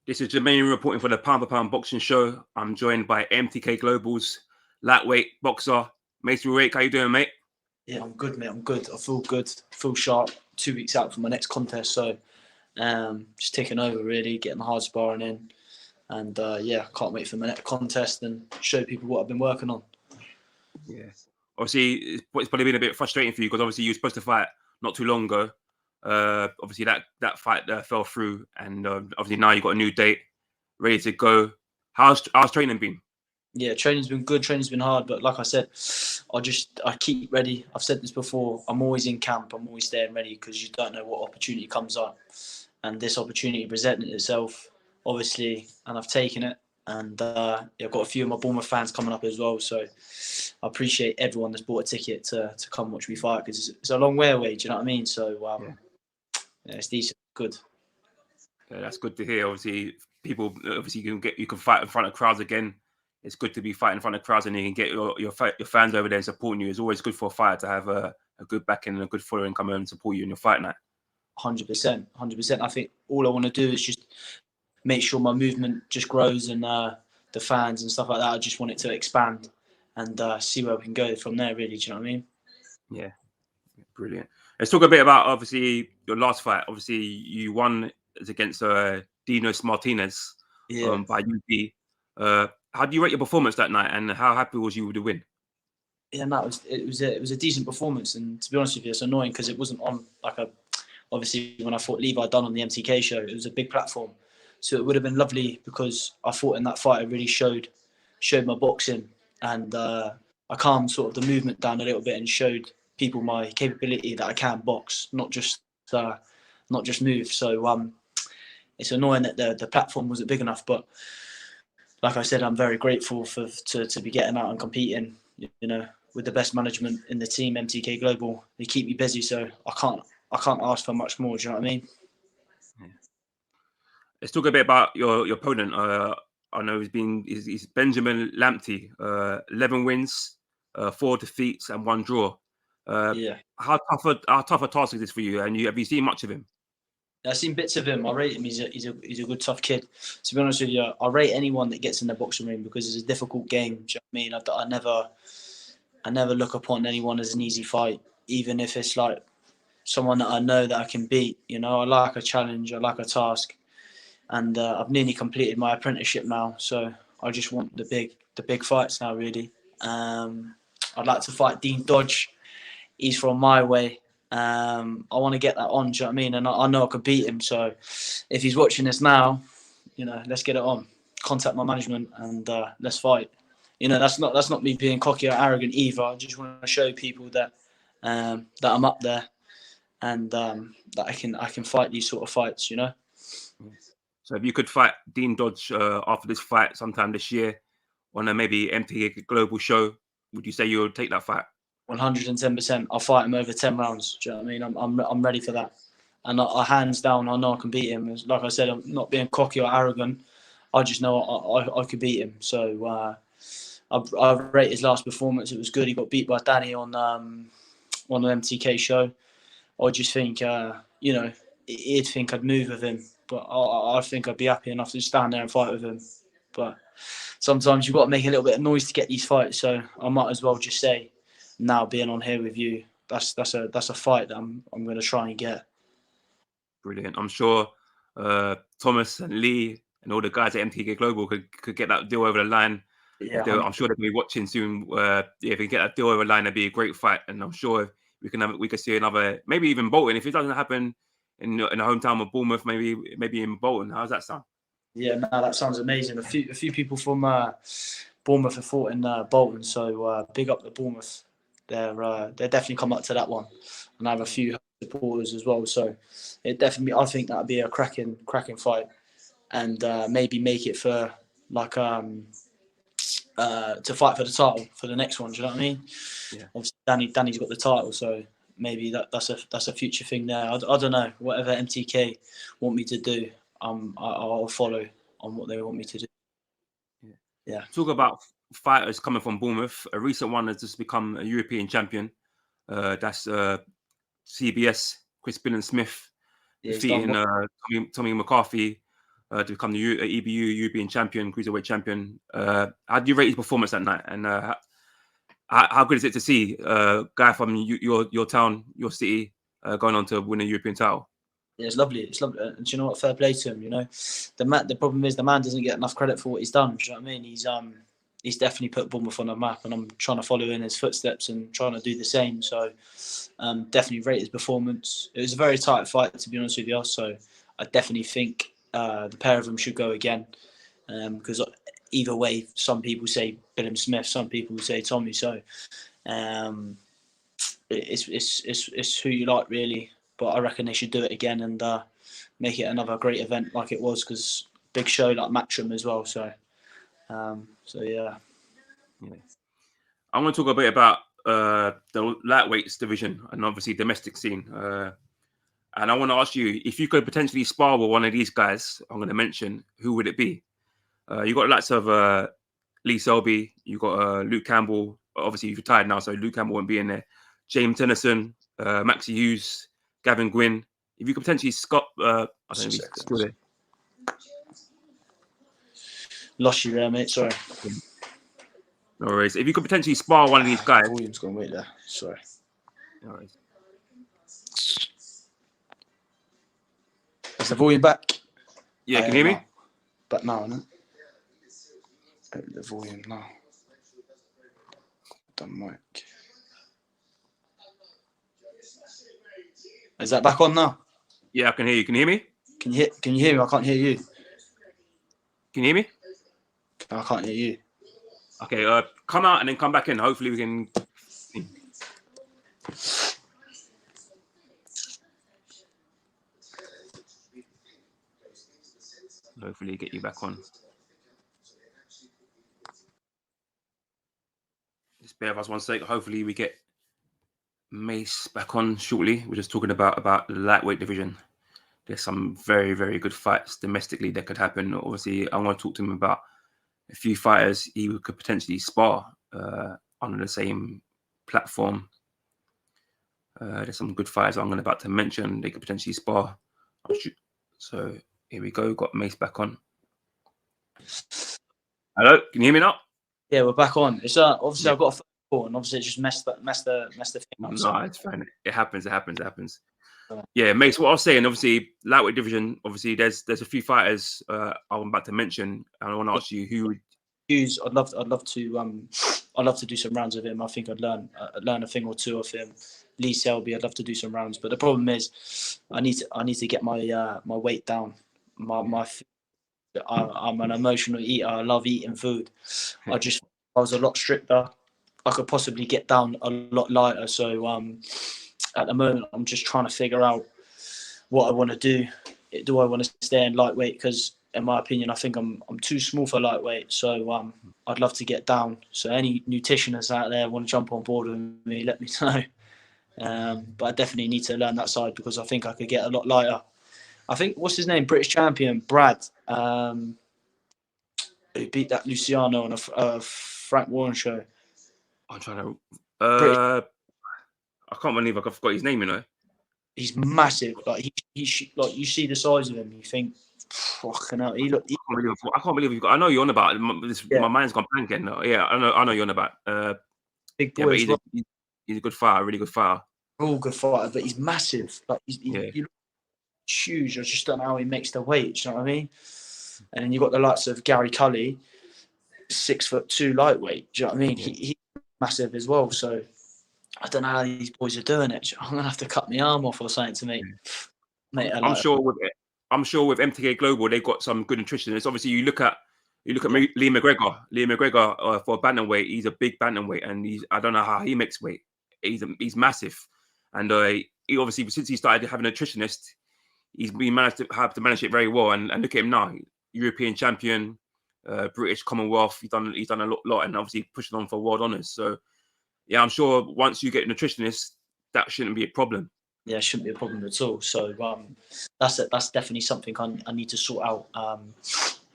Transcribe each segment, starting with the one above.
This is Jermaine reporting for the Pound for Pound Boxing Show. I'm joined by MTK Global's lightweight boxer, Mace Ruegg. How you doing, mate? Yeah, I'm good, mate. I'm good. I feel good. I feel sharp. 2 weeks out from my next contest, so just taking over, really, getting the hard sparring in. And yeah, can't wait for my next contest and show people what I've been working on. Yeah. Obviously, it's probably been a bit frustrating for you because obviously you were supposed to fight not too long ago. Obviously, that fight fell through, and obviously now you've got a new date, ready to go. How's training been? Yeah, training's been good. Training's been hard, but like I said, I keep ready. I've said this before. I'm always in camp. I'm always staying ready because you don't know what opportunity comes up, and this opportunity presented itself, obviously, and I've taken it. And yeah, I've got a few of my Bournemouth fans coming up as well, so I appreciate everyone that's bought a ticket to come watch me fight because it's a long way away. Do you know what I mean? So yeah, it's decent, good. Yeah, that's good to hear. Obviously, people obviously you can fight in front of crowds again. It's good to be fighting in front of crowds, and you can get your fans over there and supporting you. It's always good for a fighter to have a good backing and a good following come and support you in your fight night. 100%, 100%. I think all I want to do is just make sure my movement just grows and the fans and stuff like that. I just want it to expand and see where we can go from there. Really, do you know what I mean? Yeah, brilliant. Let's talk a bit about obviously your last fight. Obviously, you won against Dinos Martinez by UP. How do you rate your performance that night, and how happy was you with the win? Yeah, no, it was a decent performance, and to be honest with you, it's annoying because it wasn't on like a. Obviously, when I fought Levi Dunn on the MTK show, it was a big platform, so it would have been lovely because I thought in that fight I really showed my boxing, and I calmed sort of the movement down a little bit and showed people my capability that I can box, not just move. So it's annoying that the platform wasn't big enough, but like I said, I'm very grateful to be getting out and competing. You know, with the best management in the team, MTK Global, they keep me busy, so I can't ask for much more. Do you know what I mean? Yeah. Let's talk a bit about your opponent. I know he's Benjamin Lamptey. 11 wins, 4 defeats, and 1 draw. Yeah. How tough a task is this for you? And have you seen much of him? I've seen bits of him. I rate him. He's a good tough kid. To be honest with you, I rate anyone that gets in the boxing ring because it's a difficult game. Do you know what I mean? I never look upon anyone as an easy fight, even if it's like someone that I know that I can beat. You know, I like a challenge. I like a task, and I've nearly completed my apprenticeship now. So I just want the big fights now. Really, I'd like to fight Dean Dodge. He's from my way. I want to get that on. Do you know what I mean? And I know I could beat him. So if he's watching this now, you know, let's get it on. Contact my management and let's fight. You know, that's not me being cocky or arrogant either. I just want to show people that that I'm up there and that I can fight these sort of fights. You know. So if you could fight Dean Dodge after this fight sometime this year on a maybe MTK Global show, would you say you would take that fight? 110%. I'll fight him over 10 rounds. Do you know what I mean? I'm ready for that. And I hands down, I know I can beat him. Like I said, I'm not being cocky or arrogant. I just know I could beat him. So I rate his last performance. It was good. He got beat by Danny on the MTK show. I just think, you know, he'd think I'd move with him. But I think I'd be happy enough to stand there and fight with him. But sometimes you've got to make a little bit of noise to get these fights. So I might as well just say, now being on here with you, that's a fight that I'm going to try and get. Brilliant. I'm sure Thomas and Lee and all the guys at MTK Global could get that deal over the line. Yeah, I'm sure they'll be watching soon. If we get that deal over the line, it'd be a great fight, and I'm sure we can see another, maybe even Bolton. If it doesn't happen in the hometown of Bournemouth, maybe in Bolton. How's that sound? Yeah, no, that sounds amazing. A few people from Bournemouth have fought in Bolton, so big up the Bournemouth. They're definitely come up to that one, and I have a few supporters as well. So it definitely, I think that'd be a cracking fight, and maybe make it for like to fight for the title for the next one. Do you know what I mean? Yeah. Obviously, Danny's got the title, so maybe that's a future thing there. I don't know. Whatever MTK want me to do, I'll follow on what they want me to do. Yeah. Talk about fighters coming from Bournemouth. A recent one has just become a European champion. That's CBS, Chris Billen Smith, defeating Tommy McCarthy to become the EBU European champion, cruiserweight champion. How do you rate his performance that night? And how good is it to see a guy from your town, your city, going on to win a European title? Yeah, it's lovely. It's lovely. And do you know what? Fair play to him. You know, the problem is the man doesn't get enough credit for what he's done. Do you know what I mean? He's definitely put Bournemouth on the map, and I'm trying to follow in his footsteps and trying to do the same. So, definitely rate his performance. It was a very tight fight, to be honest with you. So, I definitely think the pair of them should go again, because either way, some people say Bilham Smith, some people say Tommy. So, it's who you like, really. But I reckon they should do it again and make it another great event like it was, because big show like Matchroom as well. So yeah. I'm going to talk a bit about the lightweights division and obviously domestic scene. And I want to ask you, if you could potentially spar with one of these guys I'm going to mention, who would it be? You got lots of Lee Selby, you got Luke Campbell. Obviously, he's retired now, so Luke Campbell won't be in there. James Tennyson, Maxie Hughes, Gavin Gwynn. If you could potentially I don't know if he's still there. Lost you there, mate. Sorry. No worries. If you could potentially spar one of these guys. Volume's gone wait there. Sorry. No worries. Is the volume back? Yeah, can you hear me? But now, isn't it? The volume now. The mic. Is that back on now? Yeah, I can hear you. Can you hear me? Can you hear me? I can't hear you. Can you hear me? I can't hear you. Okay, come out and then come back in. Hopefully we can. Hopefully get you back on. Just bear with us one sec. Hopefully we get Mace back on shortly. We're just talking about the lightweight division. There's some very, very good fights domestically that could happen. Obviously, I want to talk to him about a few fighters he could potentially spar on the same platform. There's some good fighters I'm about to mention. They could potentially spar. So here we go. Got Mace back on. Hello, can you hear me now? Yeah, we're back on. It's obviously I've got a phone, and obviously it just messed the thing up. No, it's fine. It happens. Yeah, Mace. What I was saying, obviously, lightweight division. Obviously, there's a few fighters I'm about to mention, and I want to ask you who. Hughes, I'd love to do some rounds with him. I think I'd learn a thing or two of him. Lee Selby, I'd love to do some rounds, but the problem is, I need to get my my weight down. I'm an emotional eater. I love eating food. I was a lot stricter. I could possibly get down a lot lighter. So at the moment, I'm just trying to figure out what I want to do. Do I want to stay in lightweight? Because in my opinion, I think I'm too small for lightweight. So I'd love to get down. So any nutritionists out there want to jump on board with me, let me know. But I definitely need to learn that side, because I think I could get a lot lighter. I think, what's his name? British champion, Brad, who beat that Luciano on a Frank Warren show. I'm trying to. I can't believe I forgot his name. You know, he's massive. Like he like, you see the size of him, you think, fucking hell. I can't believe you've got. I know you're on about this. Yeah. My mind's gone blank again. Yeah, I know you're on about. Big boy. Yeah, but he's a good fighter, really good fighter. All good fighter, but he's massive. Like he's huge. I just don't know how he makes the weight. Do you know what I mean? And then you've got the likes of Gary Cully, 6'2" lightweight. Do you know what I mean? He's massive as well. So I don't know how these boys are doing it. I'm gonna have to cut my arm off or something to make. I'm sure with MTK Global they've got some good nutritionists. Obviously, you look at Lee McGregor. Lee McGregor for bantamweight, he's a big bantamweight, and I don't know how he makes weight. He's massive, and he obviously, since he started having a nutritionist, he's been managed to manage it very well. And look at him now, European champion, British Commonwealth. He's done a lot, and obviously pushing on for world honours. So yeah, I'm sure once you get a nutritionist, that shouldn't be a problem. Yeah, it shouldn't be a problem at all. So that's definitely something I need to sort out.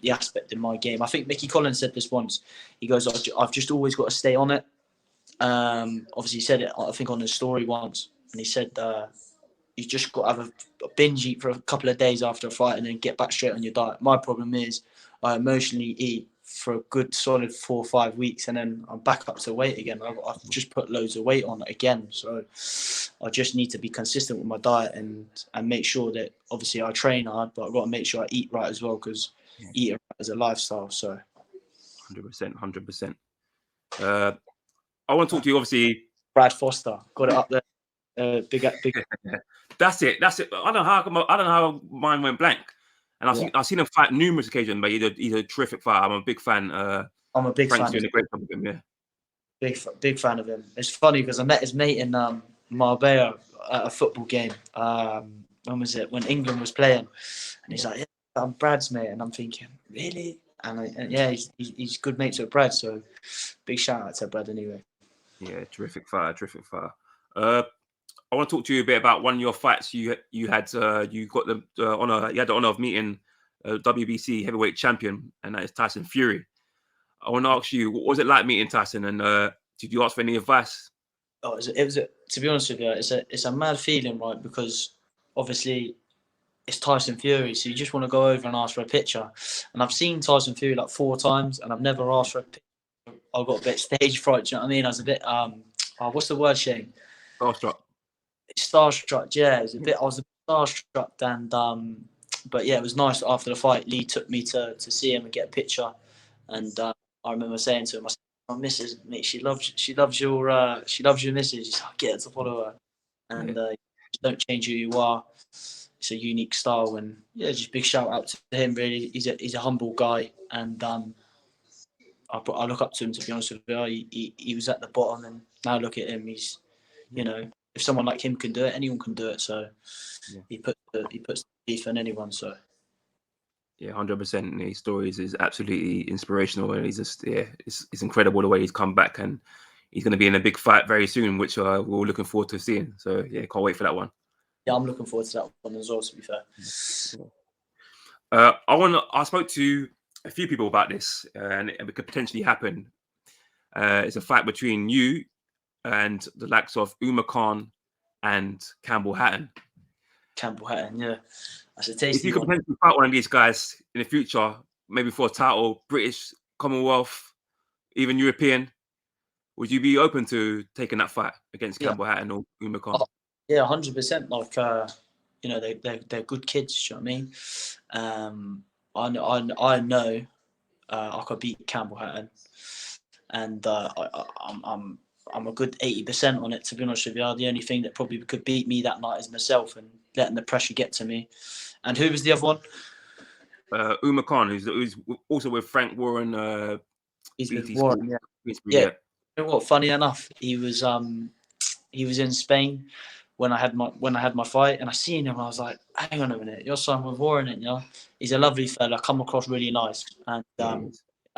The aspect in my game. I think Mickey Collins said this once. He goes, I've just always got to stay on it. Obviously, he said it, I think, on his story once, and he said you just got to have a binge eat for a couple of days after a fight and then get back straight on your diet. My problem is I emotionally eat for a good solid 4 or 5 weeks and then I'm back up to weight again. I've just put loads of weight on it again. So I just need to be consistent with my diet and make sure that obviously I train hard, but I've got to make sure I eat right as well, because eating right is a lifestyle. So 100%. I want to talk to you, obviously. Brad Foster, got it up there. Big. That's it. I don't know how mine went blank. And I've seen him fight numerous occasions, but he's a terrific fighter. I'm a big fan. I'm a big Frank's fan. doing a great job with him, yeah. Big fan of him. It's funny because I met his mate in Marbella at a football game. When was it? When England was playing, and he's like, "Yeah, I'm Brad's mate," and I'm thinking, "Really?" And yeah, he's good mates with Brad. So big shout out to Brad anyway. Yeah, terrific fighter. I want to talk to you a bit about one of your fights you had. You got the honor. You had the honor of meeting WBC heavyweight champion, and that is Tyson Fury. I want to ask you, what was it like meeting Tyson, and did you ask for any advice? Oh, it was to be honest with you, it's a mad feeling, right? Because obviously it's Tyson Fury, so you just want to go over and ask for a picture. And I've seen Tyson Fury like 4 times, and I've never asked for a picture. I got a bit stage fright. Do you know what I mean? I was a bit what's the word, Shane? Starstruck. Yeah, I was a bit starstruck, and but yeah, it was nice after the fight. Lee took me to see him and get a picture, and I remember saying to him, I said, "My missus, mate, she loves your missus. She's like, get her to follow her, and don't change who you are. It's a unique style." And yeah, just big shout out to him. Really, he's a humble guy, and I look up to him, to be honest with you. He was at the bottom, and now look at him. He's, you know, if someone like him can do it, anyone can do it. So he puts the beef in anyone. So yeah, 100%. His stories is absolutely inspirational, and he's just it's incredible the way he's come back, and he's going to be in a big fight very soon, which we're all looking forward to seeing. So yeah, can't wait for that one. Yeah, I'm looking forward to that one as well, to be fair. I spoke to a few people about this, and it could potentially happen. It's a fight between you and the likes of Umar Khan and Campbell Hatton. Yeah. That's a tasty. If you could potentially fight one of these guys in the future, maybe for a title, British, Commonwealth, even European, would you be open to taking that fight against Campbell Hatton or Umar Khan? Yeah, 100%. Like, you know, they're good kids. You know what I mean? I know I could beat Campbell Hatton, and I'm a good 80% on it, to be honest with you. The only thing that probably could beat me that night is myself and letting the pressure get to me. And who was the other one? Umar Khan, who's also with Frank Warren. He's with Warren, yeah. You know what? Funny enough, he was in Spain when I had my fight, and I seen him. And I was like, hang on a minute, you're son with Warren, you know? He's a lovely fella, come across really nice, and that'd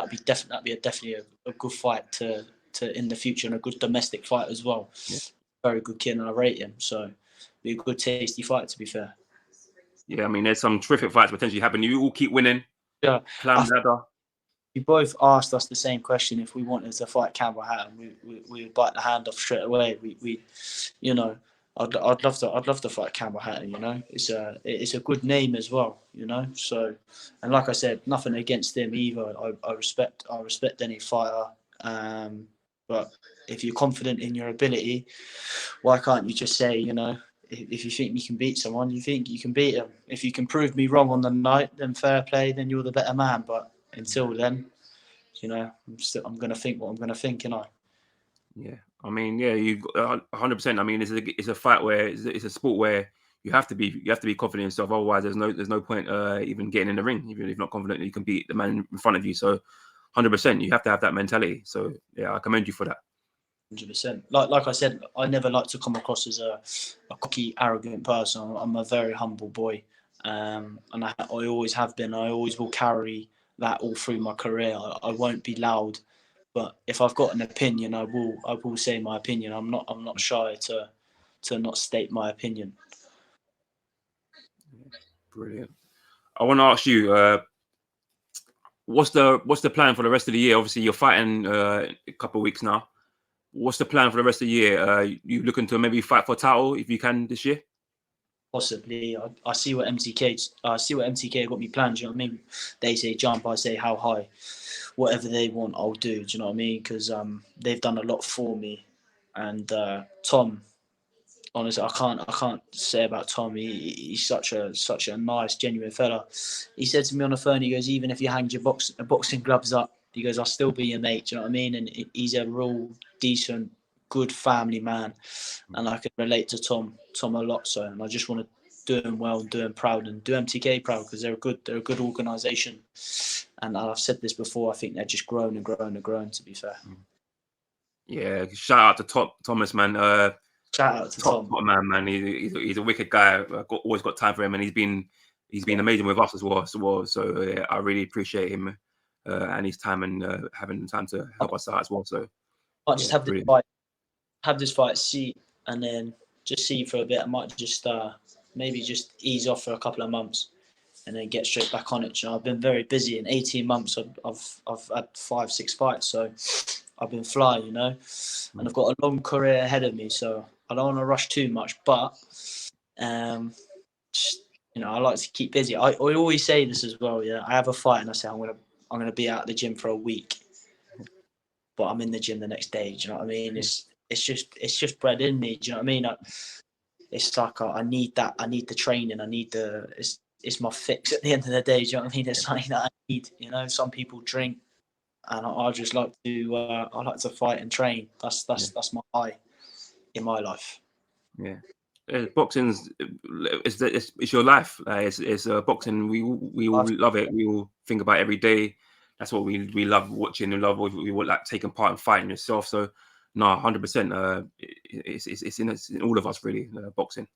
be definitely a good fight to in the future, and a good domestic fight as well. Yeah. Very good kid, and I rate him. So be a good, tasty fight, to be fair. Yeah, I mean, there's some terrific fights potentially happening. You all keep winning. Yeah. Climb ladder. You both asked us the same question. If we wanted to fight Campbell Hatton, we would bite the hand off straight away. We you know, I'd love to fight Campbell Hatton. You know, it's a good name as well. You know, so, and like I said, nothing against him either. I respect any fighter. But if you're confident in your ability, why can't you just say, you know, if you think you can beat someone, you think you can beat them. If you can prove me wrong on the night, then fair play, then you're the better man. But until then, you know, I'm going to think what I'm going to think, you know. Yeah, I mean, yeah, you 100%. I mean, it's a fight where it's a sport where you have to be confident in yourself. Otherwise, there's no point even getting in the ring if you're not confident that you can beat the man in front of you. So 100%, you have to have that mentality. So yeah, I commend you for that. 100%. Like I said, I never like to come across as a cocky, arrogant person. I'm a very humble boy, and I always have been. I always will carry that all through my career. I won't be loud, but if I've got an opinion, I will say my opinion. I'm not shy to not state my opinion. Brilliant. I want to ask you, what's the plan for the rest of the year? Obviously, you're fighting a couple of weeks now. What's the plan for the rest of the year? You looking to maybe fight for a title if you can this year? possibly. I see what MTK got me planned. Do you know what I mean? They say jump, I say how high. Whatever they want, I'll do. Do you know what I mean? Because they've done a lot for me. And Tom, honestly, I can't say about Tom. He's such a nice, genuine fella. He said to me on the phone, he goes, even if you hanged your boxing gloves up, he goes, I'll still be your mate. Do you know what I mean? And he's a real decent, good family man, and I can relate to Tom a lot. So, and I just want to do him well, do him proud, and do MTK proud, because they're a good organisation. And I've said this before, I think they're just growing and growing and growing. To be fair. Yeah, shout out to Thomas, man. Shout out to Tom. Top man. He's a wicked guy. I've always got time for him, and he's been amazing with us as well. So yeah, I really appreciate him and his time, and having time to help us out as well. So I might just have this fight, see, and then just see for a bit. I might just maybe just ease off for a couple of months, and then get straight back on it. You know, I've been very busy. In 18 months, I've had 5-6 fights, so I've been flying, you know, and I've got a long career ahead of me. So I don't want to rush too much, but just, you know, I like to keep busy. I always say this as well. Yeah, I have a fight, and I say I'm gonna be out of the gym for a week, but I'm in the gym the next day. Do you know what I mean? It's just bred in me. Do you know what I mean? It's like I need that. I need the training. I need it's my fix at the end of the day. Do you know what I mean? It's something that I need. You know, some people drink, and I just like to I like to fight and train. That's my high in my life. Yeah. Boxing's it's your life. It's boxing. We all love it. We all think about it every day. That's what we love watching and love. We like taking part and fighting yourself. So no, 100%. It's in all of us really. Boxing.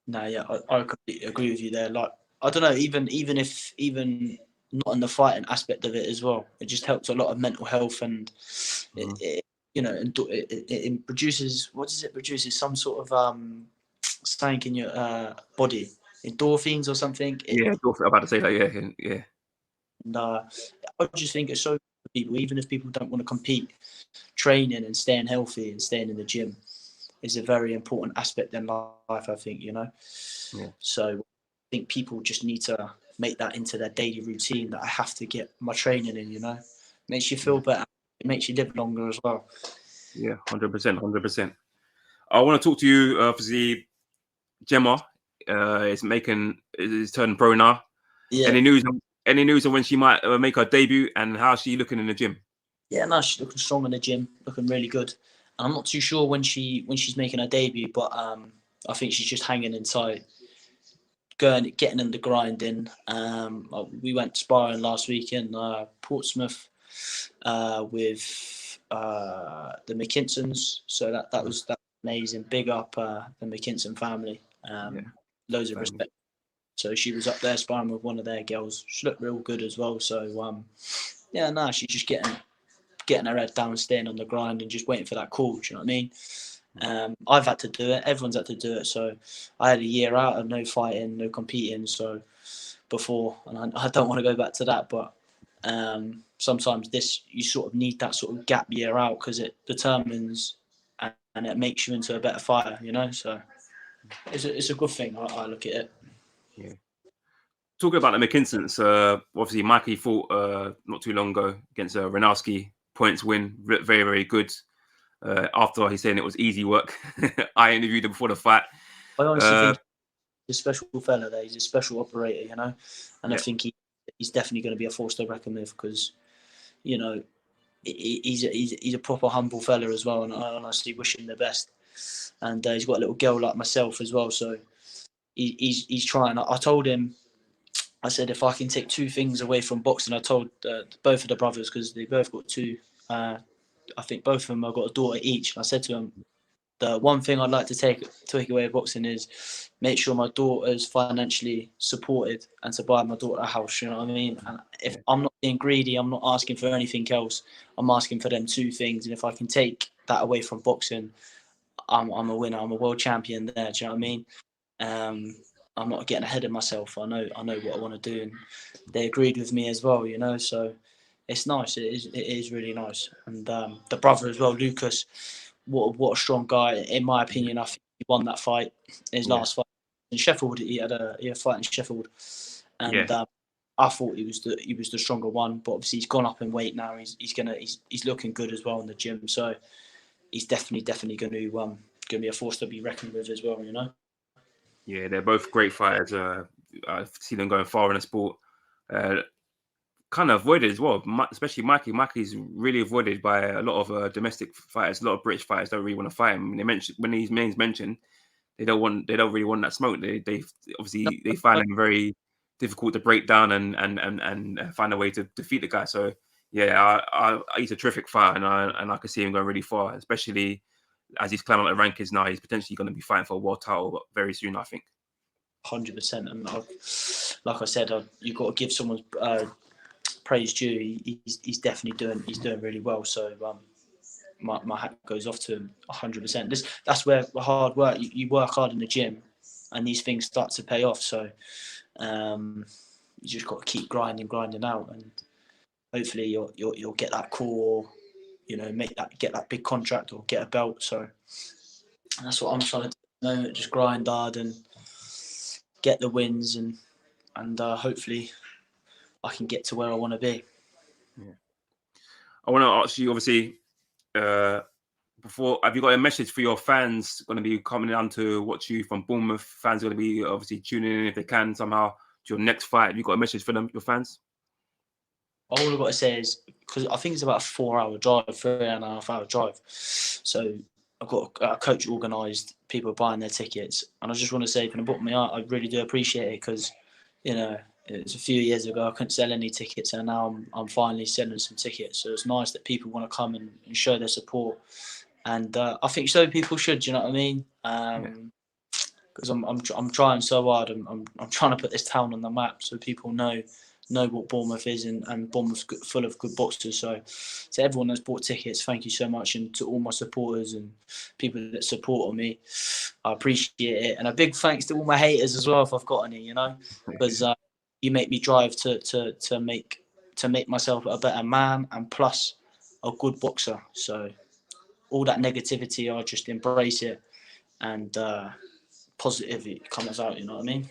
No, yeah, I completely agree with you there. Like, I don't know, even not in the fighting aspect of it as well. It just helps a lot of mental health, and it you know, it produces, what does it produces? Some sort of stank in your body, endorphins or something. Yeah, I'm about to say that. Yeah. And I just think it's so good for people, even if people don't want to compete, training and staying healthy and staying in the gym is a very important aspect in life, I think, you know. Yeah. So I think people just need to make that into their daily routine, that I have to get my training in, you know. Makes you feel better. It makes you live longer as well. Yeah, 100%. I want to talk to you. Obviously, Gemma is turning pro now. Yeah. Any news of when she might make her debut, and how's she looking in the gym? Yeah, no, she's looking strong in the gym, looking really good. And I'm not too sure when she's making her debut, but I think she's just hanging inside, getting in the grind in. We went sparring last week in Portsmouth with the Mckinsons, so that was amazing. Big up the Mckinson family. Loads of respect. So she was up there sparring with one of their girls. She looked real good as well. So she's just getting her head down, staying on the grind, and just waiting for that call. Do you know what I mean? I've had to do it. Everyone's had to do it. So I had a year out of no fighting, no competing. So before, and I don't want to go back to that, but sometimes you sort of need that sort of gap year out, because it determines and it makes you into a better fighter, you know. So it's a good thing. I look at it. Yeah. Talking about the Mckinsons, obviously Mikey fought not too long ago against Runowski. Points win, very, very good. After he's saying it was easy work, I interviewed him before the fight. I honestly think he's a special fella there. He's a special operator, you know, and I think he's definitely going to be a force to reckon with, because, you know, he's a proper humble fella as well, and I honestly wish him the best. And he's got a little girl like myself as well, so he's trying. I told him, I said, if I can take 2 things away from boxing, I told both of the brothers, because they both got 2. I think both of them have got a daughter each. And I said to them, the one thing I'd like to take away with boxing is make sure my daughter's financially supported, and to buy my daughter a house. You know what I mean? And if I'm not being greedy, I'm not asking for anything else. I'm asking for them 2 things. And if I can take that away from boxing, I'm a winner. I'm a world champion there. Do you know what I mean? I'm not getting ahead of myself. I know what I want to do, and they agreed with me as well, you know. So it's nice. It is really nice. And the brother as well, Lucas, what a strong guy. In my opinion, I think he won that fight, his last fight in Sheffield. He had a fight in Sheffield, and I thought he was the stronger one. But obviously he's gone up in weight now. He's looking good as well in the gym. So he's definitely going to be a force to be reckoned with as well. You know. Yeah, they're both great fighters. I've seen them going far in the sport. Kind of avoided as well, especially Mikey. Mikey's really avoided by a lot of domestic fighters. A lot of British fighters don't really want to fight him. When his name's mentioned, they don't really want that smoke. They obviously they find him very difficult to break down and find a way to defeat the guy. So yeah, he's a terrific fighter, and I can see him going really far, especially as he's climbing up the rankings now. He's potentially going to be fighting for a world title very soon, I think. 100%. And like I said, you've got to give someone praise due. He's definitely doing really well. So my hat goes off to him 100%. That's where the hard work. You work hard in the gym, and these things start to pay off. So you just got to keep grinding out, and hopefully you'll get that call, or get that big contract or get a belt. So that's what I'm trying to do at the moment. Just grind hard and get the wins, and hopefully I can get to where I want to be. Yeah. I want to ask you, obviously, before, have you got a message for your fans going to be coming down to watch you from Bournemouth? Fans are going to be obviously tuning in if they can somehow to your next fight. Have you got a message for them, your fans? All I've got to say is, because I think it's about a 4-hour drive, 3.5-hour drive. So I've got a coach organised, people buying their tickets. And I just want to say from the bottom of my heart, I really do appreciate it, because, it was a few years ago I couldn't sell any tickets, and now I'm finally selling some tickets. So it's nice that people want to come and show their support. And I think so people should, do you know what I mean? Because I'm trying so hard. I'm trying to put this town on the map so people know what Bournemouth is, and Bournemouth's full of good boxers. So to everyone that's bought tickets, thank you so much. And to all my supporters and people that support me, I appreciate it. And a big thanks to all my haters as well, if I've got any, because you make me drive to make myself a better man, and plus a good boxer. So all that negativity, I just embrace it, and positive it comes out, you know what I mean?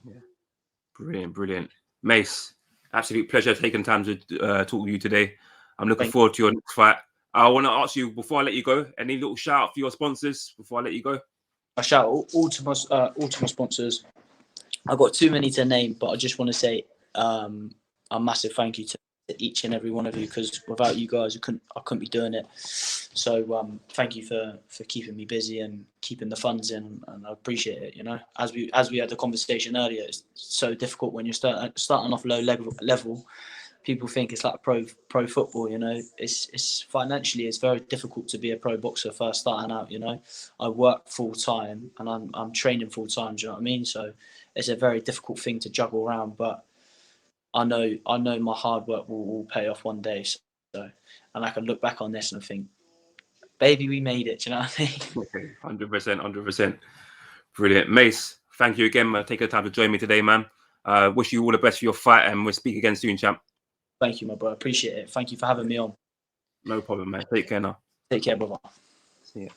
Yeah. Brilliant. Mace, absolute pleasure taking time to talk with you today. I'm looking forward to your next fight. I want to ask you, before I let you go, any little shout out for your sponsors before I let you go? I shout all to my sponsors. I've got too many to name, but I just want to say a massive thank you to each and every one of you, because without you guys, I couldn't be doing it. So thank you for keeping me busy and keeping the funds in, and I appreciate it. As we had the conversation earlier, it's so difficult when you're starting off low level. People think it's like pro football. It's financially, it's very difficult to be a pro boxer first starting out. I work full time and I'm training full time. Do you know what I mean? So it's a very difficult thing to juggle around, but I know my hard work will pay off one day. So, and I can look back on this and think, baby, we made it. Do you know what I mean? 100%. Brilliant. Mace, thank you again for taking the time to join me today, man. Wish you all the best for your fight, and we'll speak again soon, champ. Thank you, my bro. Appreciate it. Thank you for having me on. No problem, man. Take care now. Take care, brother. See ya.